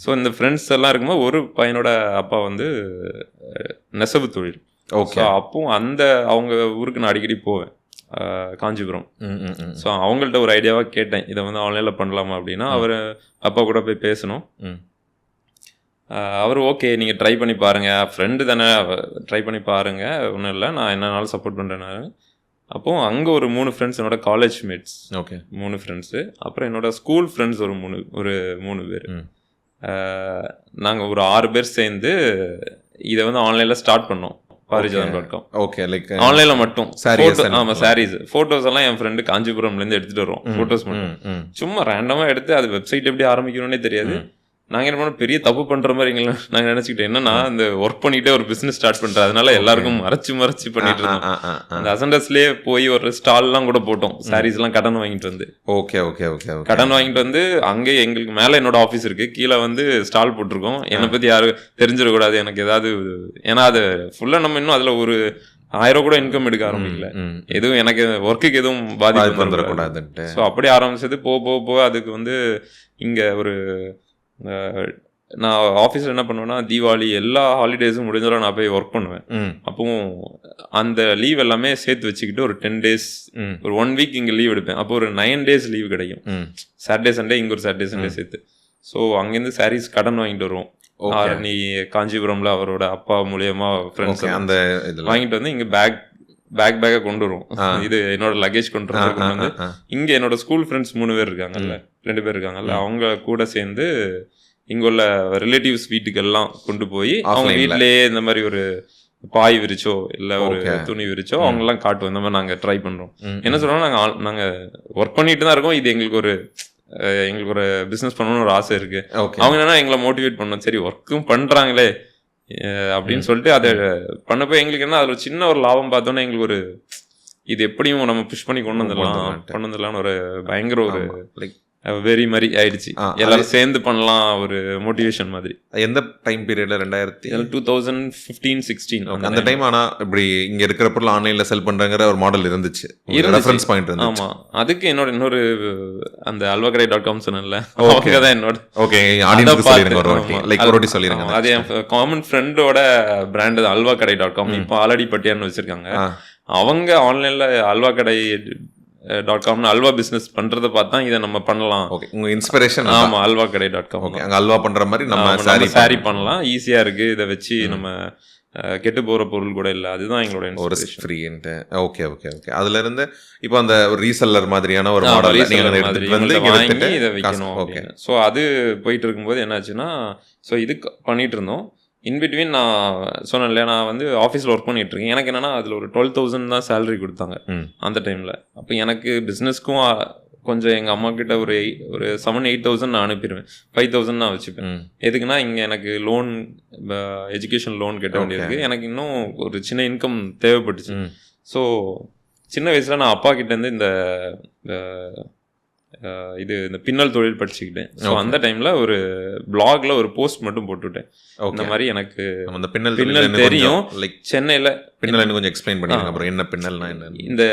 So இந்த friends எல்லாம் இருக்கும்போது ஒரு பையனோட அப்பா வந்து நெசவு தொழில். ஓகே. ஸோ அப்பவும் அவங்க ஊருக்கு நான் அடிக்கடி போவேன், காஞ்சிபுரம். ஸோ அவங்கள்ட்ட ஒரு ஐடியாவாக கேட்டேன், இதை வந்து ஆன்லைனில் பண்ணலாமா அப்படின்னா. அவர் அப்பா கூட போய் பேசணும். அவர் ஓகே நீங்கள் ட்ரை பண்ணி பாருங்கள், ஃப்ரெண்டு தானே, ட்ரை பண்ணி பாருங்கள், ஒன்றும் இல்லை, நான் என்னன்னாலும் சப்போர்ட் பண்ணுறேன். அப்போது அங்கே ஒரு 3 ஃப்ரெண்ட்ஸ், என்னோட காலேஜ் மேட்ஸ். ஓகே. 3 ஃப்ரெண்ட்ஸு. அப்புறம் என்னோட ஸ்கூல் ஃப்ரெண்ட்ஸ் ஒரு 3 பேர். நாங்கள் ஒரு 6 பேர் சேர்ந்து இதை வந்து ஆன்லைனில் ஸ்டார்ட் பண்ணோம், பாரிஜாதம்.com. ஓகே. லைக் ஆன்லைனில் மட்டும். ஆமாம், சாரீஸ், ஃபோட்டோஸ் எல்லாம் என் ஃப்ரெண்டு காஞ்சிபுரம்லேருந்து எடுத்துகிட்டு வரோம். ஃபோட்டோஸ் மட்டும் சும்மா ரேண்டமாக எடுத்து, அது வெப்சைட் எப்படி ஆரம்பிக்கணும்னே தெரியாது. நாங்கள் என்ன பண்ணோம், பெரிய தப்பு பண்ணுற மாதிரி நாங்கள் நினச்சிக்கிட்டோம். என்னன்னா, அந்த ஒர்க் பண்ணிகிட்டே ஒரு பிஸ்னஸ் ஸ்டார்ட் பண்ணுறேன், அதனால எல்லாருக்கும் மறைச்சு பண்ணிட்டு இருந்தோம். அந்த அசண்டஸ்லேயே போய் ஒரு ஸ்டால்லாம் கூட போட்டோம், சாரீஸ்லாம் கடன் வாங்கிட்டு வந்து. Okay okay okay. கடன் வாங்கிட்டு வந்து அங்கே எங்களுக்கு மேலே என்னோட ஆஃபீஸ் இருக்குது, கீழே வந்து ஸ்டால் போட்டிருக்கோம். என்னை பற்றி யாரும் தெரிஞ்சிடக்கூடாது எனக்கு ஏதாவது, ஏன்னா அது ஃபுல்லாக நம்ம இன்னும் அதில் ஒரு 1000 கூட இன்கம் எடுக்க ஆரம்பிக்கல, எதுவும் எனக்கு ஒர்க்குக்கு எதுவும் பாதிப்பு வந்துடக்கூடாதுன்ட்டு. ஸோ அப்படி ஆரம்பிச்சது. போக அதுக்கு வந்து இங்கே ஒரு நான் ஆஃபீஸில் என்ன பண்ணுவேன்னா, தீபாவளி எல்லா ஹாலிடேஸும் முடிஞ்சாலும் நான் போய் ஒர்க் பண்ணுவேன். அப்போவும் அந்த லீவ் எல்லாமே சேர்த்து வச்சுக்கிட்டு ஒரு 10 days, ஒரு 1 week இங்கே லீவ் எடுப்பேன். அப்போ ஒரு 9 days லீவ் கிடைக்கும், சாட்டர்டே சண்டே, இங்கே ஒரு சாட்டர்டே சண்டே சேர்த்து. ஸோ அங்கேருந்து சாரீஸ் கடன் வாங்கிட்டு வருவோம். நீ காஞ்சிபுரம்ல அவரோட அப்பா மூலியமா ஃப்ரெண்ட்ஸ் அந்த வாங்கிட்டு வந்து இங்கே பேக்கை கொண்டு வருவோம். இது என்னோட லக்கேஜ் கொண்டு வந்து இங்கே என்னோட ஸ்கூல் ஃப்ரெண்ட்ஸ் 3 பேர் இருக்காங்கல்ல, 2 பேர் இருக்காங்கல்ல, அவங்க கூட சேர்ந்து இங்கே உள்ள ரிலேட்டிவ்ஸ் வீட்டுக்கெல்லாம் கொண்டு போய் அவங்க வீட்டிலேயே இந்த மாதிரி ஒரு பாய் விரிச்சோ இல்லை ஒரு துணி விரிச்சோ அவங்கெல்லாம் காட்டுவோம். இந்த மாதிரி நாங்கள் ட்ரை பண்ணுறோம். என்ன சொல்கிறோம்னா, நாங்கள் ஒர்க் பண்ணிட்டு தான் இருக்கோம், இது எங்களுக்கு ஒரு பிஸ்னஸ் பண்ணணும்னு ஒரு ஆசை இருக்குது. அவங்க என்னன்னா எங்களை மோட்டிவேட் பண்ணணும், சரி ஒர்க்கும் பண்ணுறாங்களே அப்படின்னு சொல்லிட்டு அதை பண்ணப்போ எங்களுக்கு என்ன அதில் சின்ன ஒரு லாபம் பார்த்தோன்னா எங்களுக்கு ஒரு இது எப்படியும் நம்ம புஷ் பண்ணி கொண்டு வந்துடலாம்னு ஒரு பயங்கர ஒரு வெரி மாதிரி ஆயிடுச்சு. எல்லாரும் சேர்ந்து பண்ணலாம், ஒரு மோட்டிவேஷன் மாதிரி. எந்த டைம் பீரியட்ல? 2015-16 அந்த டைம். ஆனா இப்படி இங்க இருக்கிற பொருள் ஆன்லைன்ல செல் பண்றங்கிற ஒரு மாடல் இருந்துச்சு, ரெஃபரன்ஸ் பாயிண்ட் இருந்துச்சு. ஆமா, அதுக்கு இன்னொரு அந்த alvakadai.com சொன்னேன்ல, ஓகே தான் என்னோட. ஓகே, ஆடியன்ஸ்க்கு சொல்லிருங்க ஒரு வாட்டி, லைக் ஒரு வாட்டி சொல்லிருங்க. அது என் காமன் ஃப்ரெண்டோட பிராண்ட் alvakadai.com. இப்போ ஆல்ரெடி பட்டியான்னு வச்சிருக்காங்க. அவங்க ஆன்லைன்ல alvakadai.com அல்வா பிசினஸ் பண்றத பார்த்தா இதை நம்ம பண்ணலாம். ஓகே, உங்க இன்ஸ்பிரேஷன்? ஆமா, alvakadai.com. ஓகே, அங்க அல்வா பண்ற மாதிரி நம்ம சாரி பண்ணலாம், ஈஸியா இருக்கு, இதை வச்சு நம்ம கெட்டு போற பொருள் கூட இல்லை. அதுதான் எங்களோட inspiration. Friend. Okay okay okay. அதுல இருந்து இப்போ அந்த ஒரு ரீசெல்லர் மாதிரியான ஒரு மாடல் நீங்க எடுத்துட்டு வந்து வாங்கி இதை வைக்கணும். ஓகே. ஸோ அது போயிட்டு இருக்கும்போது என்னாச்சுன்னா, ஸோ இது பண்ணிட்டு இருந்தோம். இன்பிட்வீன் நான் சொன்னேன் இல்லையா, நான் வந்து ஆஃபீஸில் ஒர்க் பண்ணிட்டு இருக்கேன். எனக்கு என்னன்னா அதில் ஒரு 12,000 தான் சேலரி கொடுத்தாங்க அந்த டைமில். அப்போ எனக்கு பிஸ்னஸ்க்கும் கொஞ்சம் எங்கள் அம்மா கிட்ட ஒரு 7-8,000 நான் அனுப்பிடுவேன், 5,000 நான் வச்சுப்பேன். எதுக்குன்னா இங்கே எனக்கு லோன், எஜுகேஷன் லோன் கட்ட வேண்டியிருக்கு, எனக்கு இன்னும் ஒரு சின்ன இன்கம் தேவைப்பட்டுச்சு. ஸோ சின்ன வயசில் நான் அப்பா கிட்டேருந்து இந்த பின்னல் தொழில் படிச்சுக்கிட்டேன். ஸோ அந்த டைமில் ஒரு பிளாக்ல ஒரு போஸ்ட் மட்டும் போட்டுவிட்டேன், இந்த மாதிரி எனக்கு பின்னல் தெரியும், லைக் சென்னையில். பின்னல் கொஞ்சம் எக்ஸ்பிளைன் பண்ணுங்க. அப்புறம் என்ன பின்னல்னா என்ன? இந்த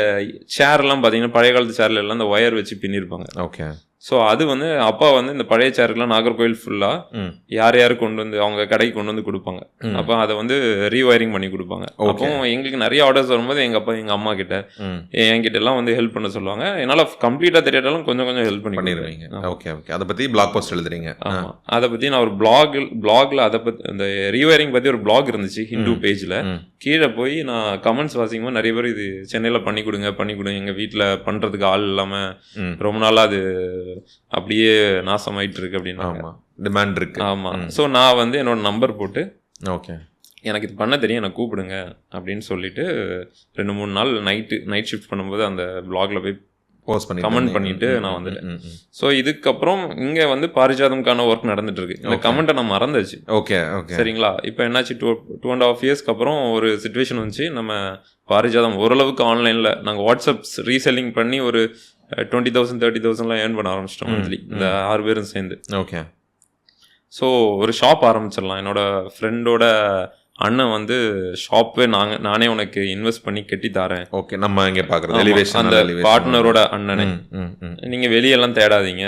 சேர்லாம் பார்த்தீங்கன்னா பழைய காலத்து சேர்ல எல்லாம் இந்த ஒயர் வச்சு பின்னிருப்பாங்க. ஓகே. ஸோ அது வந்து அப்பா வந்து இந்த பழைய சேருக்குலாம் நாகர்கோவில் ஃபுல்லாக யார் கொண்டு வந்து அவங்க கடைக்கு கொண்டு வந்து கொடுப்பாங்க. அப்போ அதை வந்து ரீவயரிங் பண்ணி கொடுப்பாங்க. அப்போ எங்களுக்கு நிறைய ஆர்டர்ஸ் வரும்போது எங்கள் அப்பா எங்கள் அம்மா கிட்ட என்கிட்ட எல்லாம் வந்து ஹெல்ப் பண்ண சொல்லுவாங்க. என்னால் கம்ப்ளீட்டாக தெரியாட்டாலும் கொஞ்சம் ஹெல்ப் பண்ணிடுவீங்க. Okay okay. அதை பற்றி பிளாக் போஸ்ட் எழுதுறீங்க? ஆமாம், அதை பற்றி நான் ஒரு பிளாகில் அதை பற்றி அந்த ரீவயரிங் பற்றி ஒரு பிளாக் இருந்துச்சு ஹிந்து பேஜில். கீழே போய் நான் கமெண்ட்ஸ் வாசிக்கும்போது நிறைய பேர் இது சென்னையில் பண்ணி கொடுங்க எங்கள் வீட்டில் பண்ணுறதுக்கு ஆள் இல்லாமல் ரொம்ப நாளாக அது அப்படியே நாசமாயிட்டு இருக்கு அப்படின்னு டிமாண்ட் இருக்கு. ஆமாம். ஸோ நான் வந்து என்னோட நம்பர் போட்டு, ஓகே எனக்கு இது பண்ண தெரியும், எனக்கு கூப்பிடுங்க அப்படின்னு சொல்லிட்டு 2-3 நாள் நைட் ஷிஃப்ட் பண்ணும்போது அந்த பிளாகில் போய் போஸ்ட் பண்ணி கமெண்ட் பண்ணிட்டு நான் வந்துட்டேன். ஸோ இதுக்கப்புறம் இங்கே வந்து பாரிஜாதம்கான ஒர்க் நடந்துட்டு இருக்கு. இந்த கமெண்ட்டை நான் மறந்துச்சு. Okay okay. சரிங்களா. இப்போ என்னாச்சு, 2.5 இயர்ஸ்க்கு அப்புறம் ஒரு சிச்சுவேஷன் வந்துச்சு. நம்ம பாரிஜாதம் ஓரளவுக்கு ஆன்லைனில் நாங்கள் வாட்ஸ்அப் ரீசெல்லிங் பண்ணி ஒரு 20,000-30,000 ஏர்ன் பண்ண ஆரம்பிச்சிட்டோம் மந்த்லி, இந்த 6 பேரும் சேர்ந்து. ஓகே. ஸோ ஒரு ஷாப் ஆரம்பிச்சிடலாம். என்னோட ஃப்ரெண்டோட அண்ணன் வந்து ஷாப்பே நானே உனக்கு இன்வெஸ்ட் பண்ணி கட்டி தரேன். ஓகே, நம்ம இங்கே பார்க்குறது எலிவேஷன். அந்த பார்ட்னரோட அண்ணனே, நீங்கள் வெளியெல்லாம் தேடாதீங்க,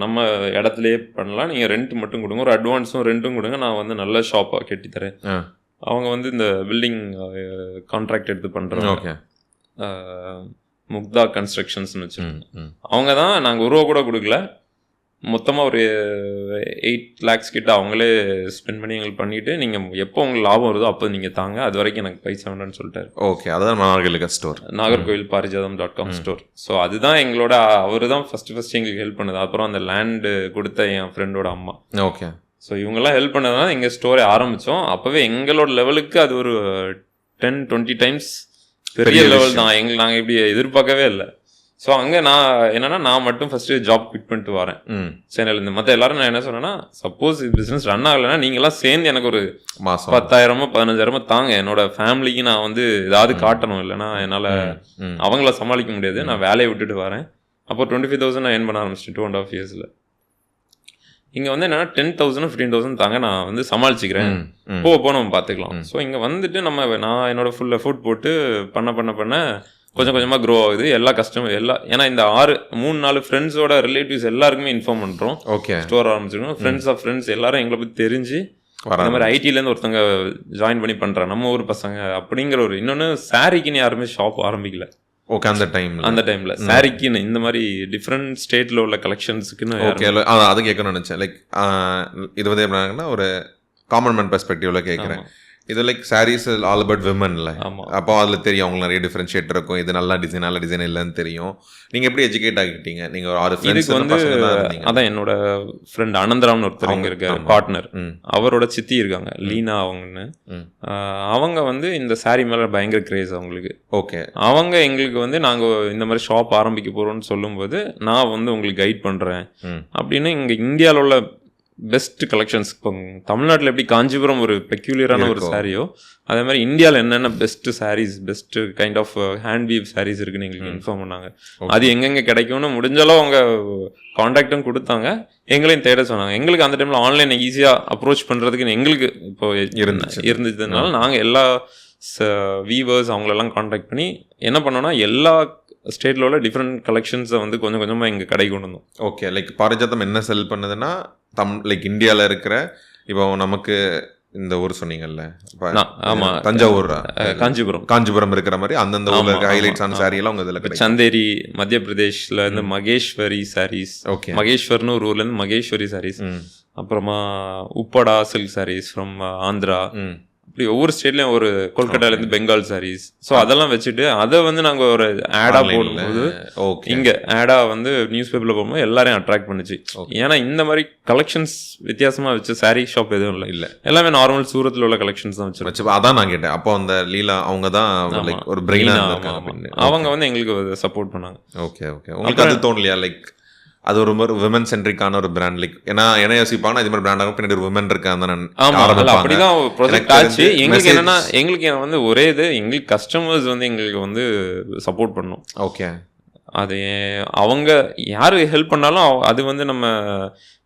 நம்ம இடத்துலையே பண்ணலாம், நீங்கள் ரெண்ட் மட்டும் கொடுங்க, ஒரு அட்வான்ஸும் ரெண்ட்டும் கொடுங்க, நான் வந்து நல்ல ஷாப்பாக கட்டித்தரேன். அவங்க வந்து இந்த பில்டிங் கான்ட்ராக்ட் எடுத்து பண்ணுறாங்க. ஓகே, முக்தா கன்ஸ்ட்ரக்ஷன்ஸ்னு வச்சுருக்கோம். அவங்க தான், நாங்கள் ஒரு ரூபா கூட கொடுக்கல, மொத்தமாக ஒரு 8 lakhs கிட்ட அவங்களே ஸ்பெண்ட் பண்ணி எங்களுக்கு பண்ணிவிட்டு, நீங்கள் எப்போ உங்களுக்கு லாபம் வருதோ அப்போ நீங்கள் தாங்க, அது வரைக்கும் எனக்கு பைசா வேண்டாம்னு சொல்லிட்டாரு. ஓகே, அதான் நாகர்கோவில் ஸ்டோர், நாகர்கோவில் பாரிஜாதம்.com ஸ்டோர். ஸோ அதுதான் எங்களோட, அவர் தான் ஃபஸ்ட்டு எங்களுக்கு ஹெல்ப் பண்ணது. அப்புறம் அந்த லேண்டு கொடுத்த என் ஃப்ரெண்டோட அம்மா. ஓகே, ஸோ இவங்கெல்லாம் ஹெல்ப் பண்ணதான் எங்கள் ஸ்டோரை ஆரம்பித்தோம். அப்போவே எங்களோட லெவலுக்கு அது ஒரு 10-20 டைம்ஸ் பெரிய லெவல் தான். நாங்கள் இப்படி எதிர்பார்க்கவே இல்லை. ஸோ அங்கே நான் மட்டும் ஃபஸ்ட்டு ஜாப் குவிட் பண்ணிட்டு வரேன் சென்னையிலேருந்து. மற்ற எல்லாரும் நான் என்ன சொன்னேன்னா, சப்போஸ் இது பிஸ்னஸ் ரன் ஆகலைன்னா நீங்களாம் சேர்ந்து எனக்கு ஒரு மாதம் 10,000 15,000 தாங்க, என்னோட ஃபேமிலிக்கு நான் வந்து ஏதாவது காட்டணும், இல்லைன்னா என்னால் அவங்கள சமாளிக்க முடியாது, நான் வேலையை விட்டுட்டு வரேன். அப்போ 25,000 நான் ஏர்ன் பண்ண ஆரம்பிச்சிட்டேன் 2.5 yearsல. இங்கே வந்து என்னன்னா 10,000 15,000 தாங்க, நான் வந்து சமாளிச்சுக்கிறேன், போக நம்ம பார்த்துக்கலாம். ஸோ இங்கே வந்துட்டு நான் என்னோட ஃபுல் எஃபோர்ட் போட்டு பண்ண கொஞ்சம் கொஞ்சமாக க்ரோ ஆகுது. எல்லா கஸ்டமர் ஏன்னா இந்த 3-4 ஃப்ரெண்ட்ஸோட ரிலேட்டிவ்ஸ் எல்லாருக்குமே இன்ஃபார்ம் பண்ணுறோம். ஓகே, ஸ்டோர் ஆரம்பிச்சிருக்கோம். ஃப்ரெண்ட்ஸ் எல்லாரும் எங்களை பற்றி தெரிஞ்சு, இந்த மாதிரி ஐடிலேருந்து ஒருத்தங்க ஜாயின் பண்ணி பண்ணுறாங்க, நம்ம ஊர் பசங்க அப்படிங்கிற ஒரு. இன்னொன்று, சாரிக்குன்னு யாருமே ஷாப் ஆரம்பிக்கல. ஓகே, அந்த டைம்ல சாரிக்குன்னு இந்த மாதிரி டிஃப்ரெண்ட் ஸ்டேட்ல உள்ள கலெக்ஷன்ஸுக்குன்னு. ஓகே, அது கேட்கணும்னு நினச்சேன். லைக் இது வந்து எப்படின்னா, ஒரு காமன் மேன் பெர்ஸ்பெக்டிவ்ல கேட்குறேன். இது லைக் சாரீஸ் ஆல் அபவுட் விமன்ல, அப்போ அதில் தெரியும் அவங்களுக்கு நிறைய டிஃப்ரென்ஷியேட் இருக்கும், இது நல்ல டிசைன் இல்லைன்னு தெரியும். நீங்கள் எப்படி எஜுகேட் ஆகிட்டீங்க? நீங்கள் ஒரு 6 ஃப்ரெண்ட்ஸ் வந்து, அதான் என்னோட ஃப்ரெண்ட் அனந்தராம்னு ஒருத்தர் இங்கே இருக்காரு, பார்ட்னர். அவரோட சித்தி இருக்காங்க, லீனா அவங்கன்னு. அவங்க வந்து இந்த சாரீ மேலே பயங்கர கிரேஸ் அவங்களுக்கு. ஓகே, அவங்க எங்களுக்கு வந்து நாங்கள் இந்த மாதிரி ஷாப் ஆரம்பிக்க போகிறோம்னு சொல்லும்போது, நான் வந்து உங்களுக்கு கைட் பண்ணுறேன் அப்படின்னு. இங்கே இந்தியாவில் உள்ள பெஸ்ட் கலெக்ஷன்ஸ், இப்போ தமிழ்நாட்டில் எப்படி காஞ்சிபுரம் ஒரு பெக்யூலியரான ஒரு சாரியோ, அதே மாதிரி இந்தியாவில் என்னென்ன best saris, best kind of hand weave saris இருக்குன்னு எங்களுக்கு இன்ஃபார்ம் பண்ணாங்க. அது எங்கெங்கே கிடைக்கும்னு முடிஞ்சாலும் அவங்க கான்டாக்டும் கொடுத்தாங்க, எங்களையும் தேட சொன்னாங்க. எங்களுக்கு அந்த டைமில் ஆன்லைன் ஈஸியாக அப்ரோச் பண்ணுறதுக்கு எங்களுக்கு இப்போ இருந்துச்சதுனால நாங்கள் எல்லா வீவர்ஸ் அவங்களெல்லாம் கான்டாக்ட் பண்ணி என்ன பண்ணோன்னா, எல்லா ஸ்டேட்டில் உள்ள டிஃப்ரெண்ட் கலெக்ஷன்ஸை வந்து கொஞ்சம் கொஞ்சமாக எங்கள் கடை கொண்டு வந்தோம். ஓகே, லைக் பாரிஜாதம் என்ன செல் பண்ணுதுன்னா, லைக் இந்தியாவில் இருக்கிற, இப்போ நமக்கு இந்த ஊர் சொன்னீங்கல்ல, ஆமாம், தஞ்சாவூர், காஞ்சிபுரம் இருக்கிற மாதிரி அந்தந்த ஊரில் இருக்க ஹைலைட்ஸான சாரி எல்லாம் உங்கள் இதில். சந்தேரி மத்திய பிரதேஷ்ல இருந்து மகேஸ்வரி சாரீஸ். ஓகே, மகேஸ்வர்னு ஒரு ஊர்ல இருந்து மகேஸ்வரி சாரீஸ். அப்புறமா உப்படா சில்க் சாரீஸ் ஃப்ரம் ஆந்திரா. இப்படி ஒவ்வொரு ஸ்டேட்லயும், ஒரு கொல்கட்டாலேருந்து பெங்கால் சாரீஸ். ஸோ அதெல்லாம் வச்சுட்டு அதை வந்து நாங்கள் ஒரு ஆடா போடும்போது, இங்கே ஆடா வந்து நியூஸ் பேப்பரில் போகும்போது எல்லாரையும் அட்ராக்ட் பண்ணுச்சு. ஏன்னா இந்த மாதிரி கலெக்ஷன்ஸ் வித்தியாசமாக வச்சு சாரீ ஷாப் எதுவும் இல்லை, எல்லாமே நார்மல் சூரத்தில் உள்ள கலெக்ஷன்ஸ் தான் வச்சு. அதான் நான் கேட்டேன். அப்போ அந்த லீலா அவங்க தான் ஒரு பிரெயினா, அவங்க வந்து எங்களுக்கு சப்போர்ட் பண்ணாங்க. ஓகே ஓகே, உங்களுக்கு அது தோணலையா? லைக் அது ஒரு விமன் சென்ட்ரிக்கான ஒரு பிராண்ட், லைக் என்ன யோசிப்பாங்கன்னா, இது மாதிரி பிராண்டாக பின்னாடி ஒரு விமன் இருக்காங்க. அப்படிதான் ப்ராஜெக்ட் ஆச்சு. எங்களுக்கு என்னன்னா, எங்களுக்கு வந்து ஒரே இது, எங்களுக்கு கஸ்டமர்ஸ் வந்து எங்களுக்கு வந்து சப்போர்ட் பண்ணும். ஓகே, அது அவங்க யாரு ஹெல்ப் பண்ணாலும் அது வந்து நம்ம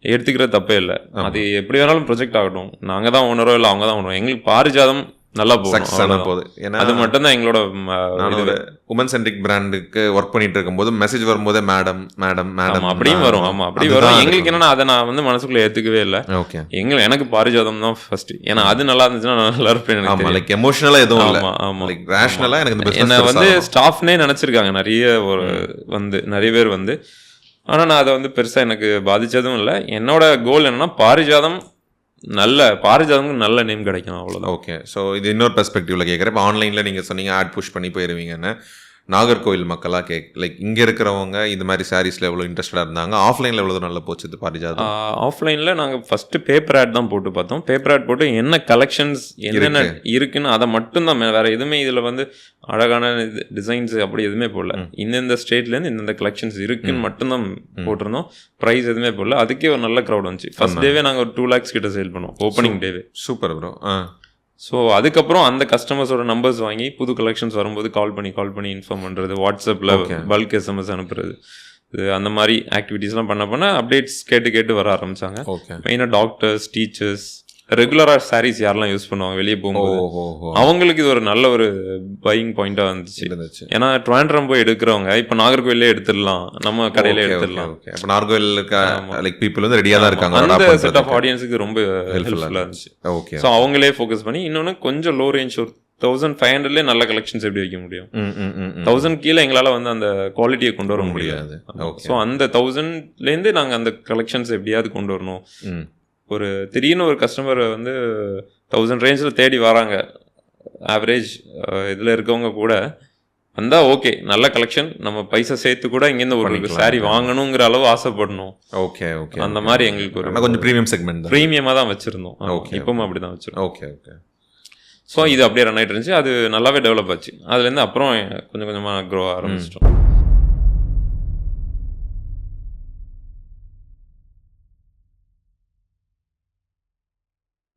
எடுத்துக்கிற தப்பே இல்லை. அது எப்படி வேணாலும் ப்ரொஜெக்ட் ஆகட்டும், நாங்கள் தான் ஓனரோ இல்லை அவங்க தான் ஓனரோ, எங்களுக்கு பாரிஜாதம் நல்லா போகுது. அது மட்டும் தான் எங்களோட. உமன் சென்ட்ரிக் பிராண்டுக்கு ஒர்க் பண்ணிட்டு இருக்கும்போது மெசேஜ் வரும்போது மேடம் மேடம் மேடம் அப்படியும் வரும். ஆமா, அப்படி வரும். எங்களுக்கு என்னன்னா, அதை நான் வந்து மனசுக்குள்ள ஏத்துக்கவே இல்லை. ஓகே, எனக்கு பாரிஜாதம் தான் ஃபர்ஸ்ட். ஏன்னா அது நல்லா இருந்துச்சுன்னா நான் நல்லா இருப்பேன். லைக் எமோஷனலா எதுவும் இல்லை. ஆமா, லைக் ரேஷனலா எனக்கு என்ன வந்து ஸ்டாஃப்னே நினைச்சிருக்காங்க நிறைய பேர் வந்து. ஆனா நான் அதை வந்து பெருசா எனக்கு பாதிச்சதும் இல்லை. என்னோட கோல் என்னன்னா, பாரிஜாதம்க்கு நல்ல நேம் கிடைக்கும், அவ்வளோதான். ஓகே, ஸோ இது இன்னொரு பெர்ஸ்பெக்டிவ்ல கேட்குறேன். இப்போ ஆன்லைனில் நீங்கள் சொன்னீங்க ஆட் புஷ் பண்ணி போயிடுவீங்கன்னு. நாகர்கோவில் மக்களாக லைக் இங்கே இருக்கிறவங்க இந்த மாதிரி சாரீஸில் எவ்வளோ இன்ட்ரெஸ்டடாக இருந்தாங்க? ஆஃப்லைனில் எவ்வளோ நல்லா போச்சு பாரிஜாதம்? ஆஃப்லைனில் நாங்கள் ஃபஸ்ட்டு பேப்பர் ஆட் தான் போட்டு பார்த்தோம். பேப்பர் ஆட் போட்டு என்ன கலெக்ஷன்ஸ் என்னென்ன இருக்குன்னு அதை மட்டும்தான், வேறு எதுவுமே இதில் வந்து அழகான டிசைன்ஸ் அப்படி எதுவுமே போடல. இந்தந்த ஸ்டேட்லேருந்து இந்தந்த கலெக்ஷன்ஸ் இருக்குன்னு மட்டும்தான் போட்டிருந்தோம். ப்ரைஸ் எதுவுமே போடல. அதுக்கே ஒரு நல்ல க்ரௌட் வந்துச்சு. ஃபர்ஸ்ட் டேவே நாங்கள் ஒரு 2 lakhs கிட்ட சேல் பண்ணோம், ஓப்பனிங் டேவே. Super bro. ஸோ அதுக்கப்புறம் அந்த கஸ்டமர்ஸோட நம்பர்ஸ் வாங்கி புது கலெக்ஷன்ஸ் வரும்போது கால் பண்ணி இன்ஃபார்ம் பண்ணுறது, வாட்ஸ்அப்பில் பல்க் SMS அனுப்புறது, இது அந்த மாதிரி ஆக்டிவிட்டீஸ்லாம் பண்ண அப்டேட்ஸ் கேட்டு வர ஆரம்பித்தாங்க. மெயினாக டாக்டர்ஸ், டீச்சர்ஸ், ரெகுலராக சாரீஸ் யாரெல்லாம் யூஸ் பண்ணுவாங்க வெளியே போகும்போது அவங்களுக்கு இது ஒரு நல்ல ஒரு பையிங் பாயிண்டாக வந்துச்சு. ஏன்னா ட்ராண்ட்ரம் போய் எடுக்கிறவங்க இப்போ நாகர்கோவிலே எடுத்துடலாம், நம்ம கடையில எடுத்துடலாம். நாகர்கோவில் லைக் பீப்புள் வந்து ரெடியாக தான் இருக்காங்க. அந்த செட் ஆஃப் ஆடியன்ஸுக்கு ரொம்ப ஹெல்ப்ஃபுல்லாக இருந்துச்சு. ஓகே. ஸோ அவங்களே ஃபோக்கஸ் பண்ணி இன்னொன்று கொஞ்சம் லோ ரேஞ்ச் ஒரு 1500 நல்ல கலெக்ஷன்ஸ் எப்படி வைக்க முடியும், 1000 கீழே எங்களால் வந்து அந்த குவாலிட்டியை கொண்டு வர முடியாது. ஸோ அந்த 1000லேருந்து நாங்கள் அந்த கலெக்ஷன்ஸ் எப்படியாவது கொண்டு வரணும். ஒரு திடீர்னு ஒரு கஸ்டமர் வந்து 1000 ரேஞ்சில் தேடி வராங்க, ஆவரேஜ் இதில் இருக்கவங்க கூட வந்தால் ஓகே நல்ல கலெக்ஷன், நம்ம பைசா சேர்த்து கூட இங்கேருந்து ஒரு சாரி வாங்கணுங்கிற அளவு ஆசைப்படணும். Okay okay. அந்த மாதிரி எங்களுக்கு ஒரு கொஞ்சம் ப்ரீமியம் செக்மெண்ட் ப்ரீமியமாக தான் வச்சுருந்தோம். இப்பவும் அப்படி தான் வச்சுருந்தோம். Okay okay. ஸோ இது அப்படியே ரன் ஆகிட்டு இருந்துச்சு. அது நல்லாவே டெவலப் ஆச்சு. அதுலேருந்து அப்புறம் கொஞ்சம் கொஞ்சமாக க்ரோ ஆரம்பிச்சிட்டோம்.